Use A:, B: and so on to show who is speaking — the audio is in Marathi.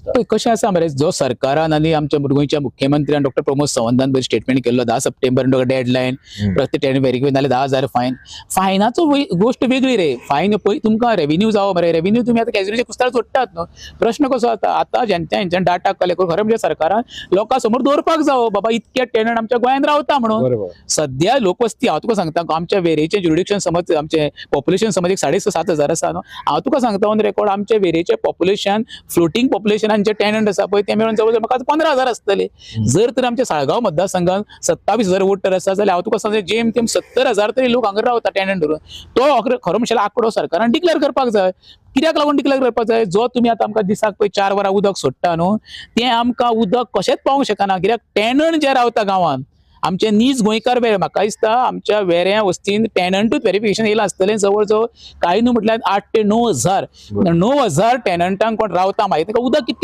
A: पळय कशें आसा मरे, जो सरकारान आनी आमच्या गोंयच्या मुख्यमंत्र्यान डॉ प्रमोद सावंतान पळय स्टेटमेंट केल्लो 10 सप्टेंबर डेडलायन, प्रत्येक टेन व्हेरिफाय नाल्यार 10,000 फायन. फायनाचो गोष्ट वेगळी रे. फायन पळय तुमकां रेव्हेन्यू जावो मरे, रेव्हेन्यू तुमी आतां कॅज्युअली कुस्तार सोडटात न्हू. प्रश्न कसो आता आतां हेंच्यान डाटा कलेक्ट करून खरें म्हणजे सरकारान लोकां समोर दवरपाक जावो बाबा इतके टेनंट आमच्या गोंयांत रावता म्हणून. सध्या लोकवस्ती हांव तुका सांगता आमच्या वेरेचें ज्युरिडिक्शन समज आमचे पॉप्युलेशन समज एक 6,500-7,000 आसा न्हू. हांव तुका सांगता ऑन रेकॉर्ड आमचे वेरेचे पॉप्युलेशन फ्लोटिंग पॉप्युलेशनान जे टेनंट आसा पळय ते मेळून जवळ म्हाका 15,000 आसतले. जर तर आमच्या साळगांव मतदारसंघात 27,000 वोटर आसा जाल्यार हांव तुका सांगता जेम तेम 70,000 तरी लोक हांगा रावता टेनंट धरून. तो खरो म्हणशाला आंकडो सरकारान डिक्लेअर करपाक जाय. कित्याक लागून डिक्लेअर करपाक जाय, जो तुमी आतां आमकां दिसाक पळय 4 वरां उदक सोडटा न्हू तें आमकां उदक कशेंच पावंक शकना. कित्याक टेनंट जे रावता गांवांत आमचे नीज गोंयकार वेरे म्हाका दिसता आमच्या वेऱ्या वस्तीन टेनंटूच व्हेरिफिकेशन येयलां आसतलें जवळ जवळ कांय न्हू म्हटल्यार 8 ते 9,000 टेनंटांक कोण रावता मागीर ताका उदक कितकें